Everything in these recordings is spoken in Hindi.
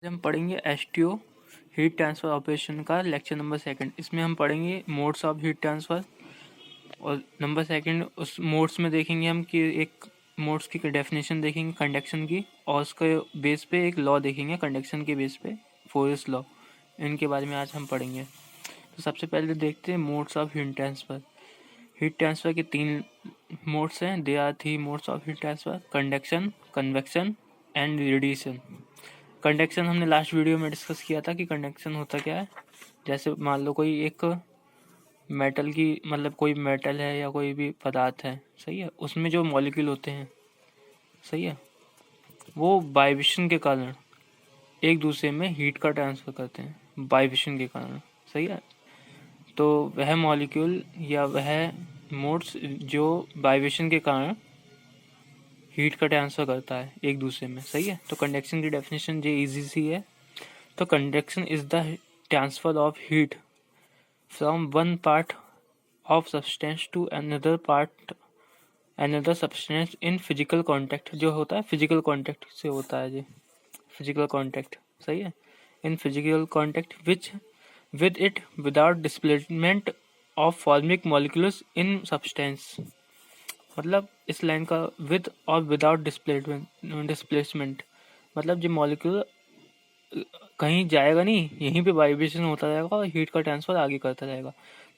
हम पढ़ेंगे एचटीओ हीट ट्रांसफ़र ऑपरेशन का लेक्चर नंबर 2। इसमें हम पढ़ेंगे मोड्स ऑफ हीट ट्रांसफ़र और नंबर 2 उस मोड्स में देखेंगे हम कि एक मोड्स की डेफिनेशन देखेंगे कंडक्शन की, और उसके बेस पे एक लॉ देखेंगे कंडक्शन के बेस पे, फोरियर्स लॉ। इनके बारे में आज हम पढ़ेंगे। तो सबसे पहले देखते हैं modes of heat transfer. Heat transfer के 3 मोड्स हैं। They are 3 modes of heat transfer: conduction, convection and radiation. Conduction हमने लास्ट वीडियो में डिस्कस किया था कि कंडक्शन होता क्या है। जैसे मान लो कोई एक मेटल की, मतलब कोई मेटल है या कोई भी पदार्थ है, सही है, उसमें जो मॉलिक्यूल होते हैं, सही है, वो वाइब्रेशन के कारण एक दूसरे में हीट का ट्रांसफ़र करते हैं, वाइब्रेशन के कारण, सही है। तो वह मॉलिक्यूल या वह मोड्स जो वाइब्रेशन के कारण हीट का ट्रांसफ़र करता है एक दूसरे में, सही है। तो कंडक्शन की डेफिनेशन ये इजी सी है। तो conduction is the transfer of heat from one part of substance to another substance in physical contact. जो होता है फिजिकल कांटेक्ट से होता है, ये फिजिकल कांटेक्ट, सही है। इन physical contact which with it without displacement of formic molecules in substance. मतलब इस लाइन का विद और विदाउट डिस्प्लेसमेंट, मतलब जो मॉलिक्यूल कहीं जाएगा नहीं, यहीं पे वाइब्रेशन होता रहेगा और हीट का ट्रांसफर आगे करता रहेगा।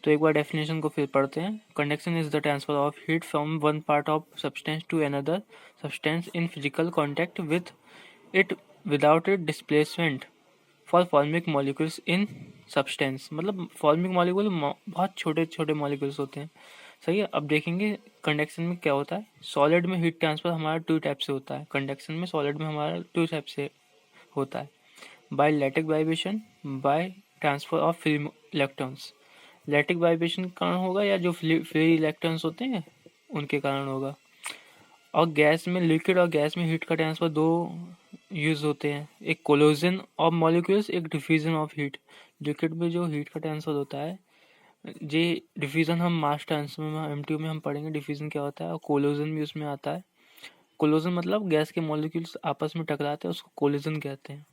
तो एक बार डेफिनेशन को फिर पढ़ते हैं। Conduction is the transfer of heat from one part of substance to another substance in physical contact with it without it displacement for formic molecules in substance. मतलब फॉर्मिक मॉलिक्यूल बहुत छोटे छोटे मॉलिक्यूल्स होते हैं, सही है। अब देखेंगे कंडक्शन में क्या होता है। सॉलिड में हीट ट्रांसफर हमारा 2 टाइप से होता है। कंडक्शन में सॉलिड में हमारा 2 टाइप से होता है, by lattice vibration, by transfer of free electrons. Lattice vibration के कारण होगा या जो फ्री इलेक्ट्रॉन्स होते हैं उनके कारण होगा। और गैस में, लिक्विड और गैस में हीट का ट्रांसफर 2 यूज होते हैं, एक कोलोजन ऑफ मॉलिक्यूल्स, एक डिफ्यूजन ऑफ हीट। लिक्विड में जो हीट का ट्रांसफर होता है, ये डिफ्यूजन हम मास ट्रांसफर में एमटीयू में हम पढ़ेंगे डिफ्यूजन क्या होता है, और कोलोजन भी उसमें आता है। कोलोजन मतलब गैस के मॉलिक्यूल्स आपस में टकराते हैं, उसको कोलोजन कहते हैं।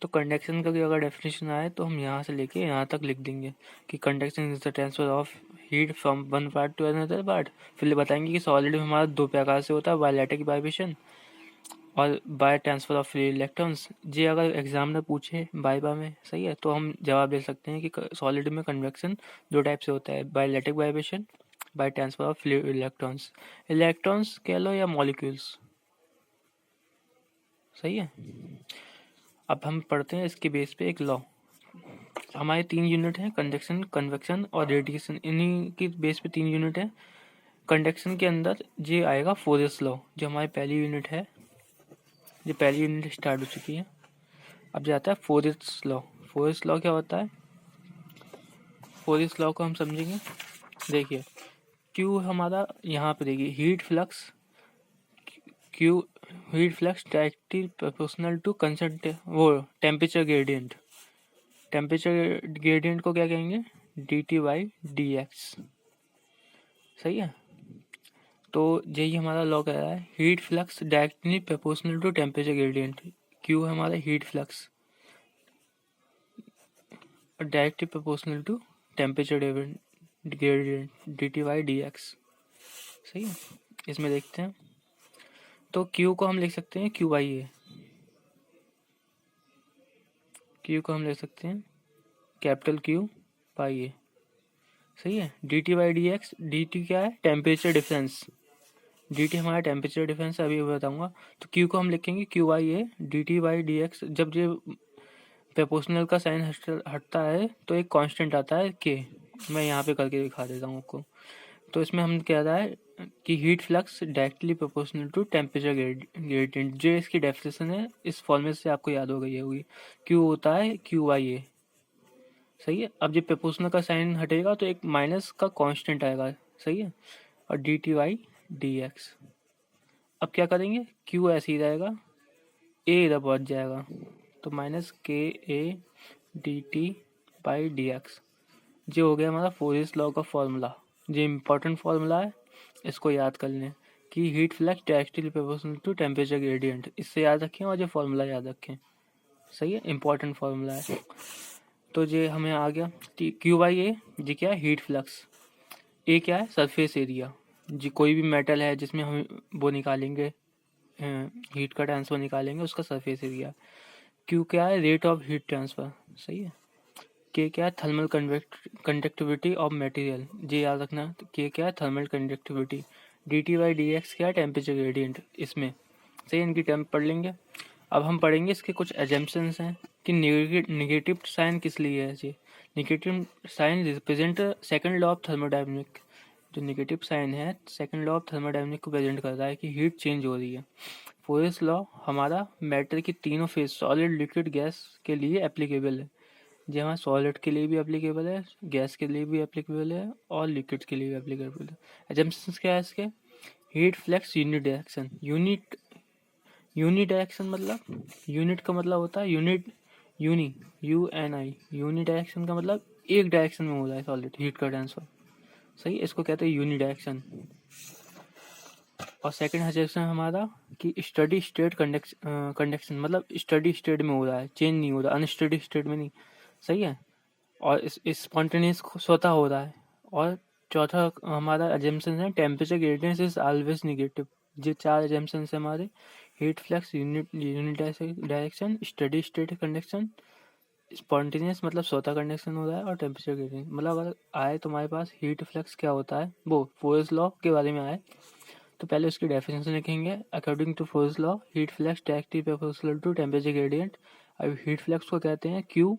तो कंडक्शन का अगर डेफिनेशन आए तो हम यहाँ से लेके यहाँ तक लिख देंगे कि conduction is the transfer of heat from one part two another part. फिर बताएंगे कि सॉलिड में हमारा 2 प्रकार से होता है, बाय लैटिक वाइब्रेशन और bye transfer of free electrons. ये अगर एग्जाम में पूछे वाइवा में, सही है, तो हम जवाब दे सकते हैं कि सॉलिड में कन्वेक्शन 2 टाइप से होता है, by lattice vibration, by transfer of free electrons. Electrons कह लो या मॉलिक्यूल्स, सही है। अब हम पढ़ते हैं इसके बेस पे एक लॉ। हमारे 3 यूनिट हैं, कंडक्शन, कन्वेक्शन और रेडिएशन। इन्हीं की बेस पे 3 यूनिट है। कंडक्शन के अंदर ये आएगा फोरियर्स लॉ, जो हमारी पहली यूनिट है। ये पहली यूनिट स्टार्ट हो चुकी है। अब जाता है फोरियर्स लॉ। फोरियर्स लॉ क्या होता है, फोरियर्स लॉ को हम समझेंगे। देखिए क्यू हमारा यहाँ पे, देखिए heat flux, Q heat flux directly proportional to consent वो टेम्परेचर ग्रेडियंट। टेम्परेचर ग्रेडियंट को क्या कहेंगे, dt/dx, सही है। तो यही हमारा लॉ कह रहा है, heat flux directly proportional to temperature gradient. Q है हमारा heat flux, directly proportional to temperature gradient, dt/dx, सही है। इसमें देखते हैं, तो क्यू को हम लिख सकते हैं क्यू बाई ए। क्यू को हम लिख सकते हैं कैपिटल क्यू बाई ए, सही है। dt/dx, dt क्या है, टेम्परेचर डिफरेंस। dt हमारा टेम्परेचर डिफरेंस अभी बताऊंगा। तो q को हम लिखेंगे q/a dt/dx। जब ये प्रोपोर्शनल का साइन हटता है तो एक कांस्टेंट आता है k। मैं यहाँ पे करके दिखा देता हूँ आपको। तो इसमें हम कह रहा है कि heat flux directly proportional to temperature gradient. जो इसकी डेफिनेशन है, इस फॉर्मेट से आपको याद हो गई होगी। q होता है q/a, सही है। अब जब प्रोपोर्शनल का साइन हटेगा तो एक माइनस का कांस्टेंट आएगा, सही है, और dt/dx। अब क्या करेंगे, Q ऐसे ही रहेगा, A इधर पहुंच जाएगा, तो -KA/dt/dx। ये हो गया हमारा फोरियर्स लॉ का फॉर्मूला। ये इम्पोर्टेंट फॉर्मूला है, इसको याद कर लें कि heat flux directly proportional to temperature gradient. इससे याद रखें और ये फॉर्मूला याद रखें। सही है, इंपॉर्टेंट फॉर्मूला है। तो ये हमें आ गया क्यू बाई ए, जी क्या है, हीट फ्लक्स। ए क्या है, सरफेस एरिया। जी कोई भी मेटल है जिसमें हम वो निकालेंगे, हीट का ट्रांसफर निकालेंगे, उसका सरफेस एरिया। क्यू क्या है, रेट ऑफ हीट ट्रांसफर। सही है। के क्या है, थर्मल कंडक्टिविटी ऑफ मटेरियल। जी याद रखना, के क्या है, thermal conductivity. D T by d x क्या है, टेम्परेचर ग्रेडियंट इसमें। सही, इनकी टर्म पढ़ लेंगे। अब हम पढ़ेंगे इसके कुछ एजम्पशंस हैं कि निगेटिव साइन किस लिए है। जी negative sign represent second law of thermodynamic. जो निगेटिव साइन है सेकंड लॉ ऑफ थर्मोडायनेमिक को प्रेजेंट करता है कि हीट चेंज हो रही है। फोर्स लॉ हमारा मैटर की तीनों फेज सॉलिड, लिक्विड, गैस के लिए एप्लीकेबल है। जी हाँ, सॉलिड के लिए भी एप्लीकेबल है, गैस के लिए भी एप्लीकेबल है और लिक्विड के लिए भी एप्लीकेबल है। एजम्पशंस क्या है इसके, heat flux unit direction. Unit direction मतलब, यूनिट का मतलब होता है यूनिट, UNI। यूनिट डायरेक्शन का मतलब एक डायरेक्शन में हो रहा है सॉलिड हीट का ट्रांसफर। सही, इसको कहते हैं यूनिट डायरेक्शन। और सेकंड डायरेक्शन हमारा कि स्टडी स्टेट कंडक्शन, मतलब स्टडी स्टेट में हो रहा है, चेंज नहीं हो रहा, अनस्टडी स्टेट में नहीं। सही है। और इस स्पॉन्टेनियस स्वतः हो रहा है। और चौथा हमारा एजम्पशन है temperature gradient is always negative. ये चार एजम्पशन है हमारे, heat flux, unit direction, steady state conduction, spontaneous मतलब स्वतः कंडक्शन हो रहा है, और टेम्परेचर ग्रेडियंट। मतलब अगर आए तुम्हारे पास हीट फ्लक्स क्या होता है, वो फोर्स लॉ के बारे में आए तो पहले उसकी डेफिनेशन लिखेंगे। According to force law heat flux directly proportional to temperature gradient. अब हीट फ्लक्स को कहते हैं Q,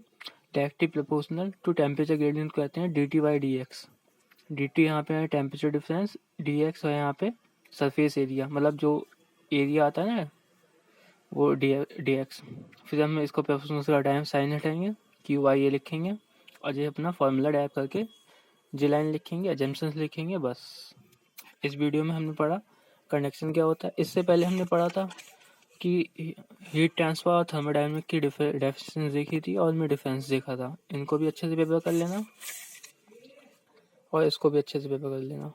directly proportional to temperature gradient को कहते हैं dt by d x. D t यहाँ पे है टेम्परेचर डिफरेंस, डी एक्स है यहाँ पे सरफेस एरिया, मतलब जो एरिया आता है ना वो डी एक्स। फिर हम इसको प्रोपोर्शनल का टाइम साइन हटाएंगे, क्यू आई ए लिखेंगे और ये अपना फॉर्मूला टाइप करके जी लाइन लिखेंगे, एजम्पशंस लिखेंगे, बस। इस वीडियो में हमने पढ़ा कंडक्शन क्या होता है। इससे पहले हमने पढ़ा था कि हीट ट्रांसफर और थर्मोडायनेमिक की डेफिनेशन देखी थी और मैं डिफरेंस देखा था। इनको भी अच्छे से पेपर कर लेना और इसको भी अच्छे से पेपर कर लेना।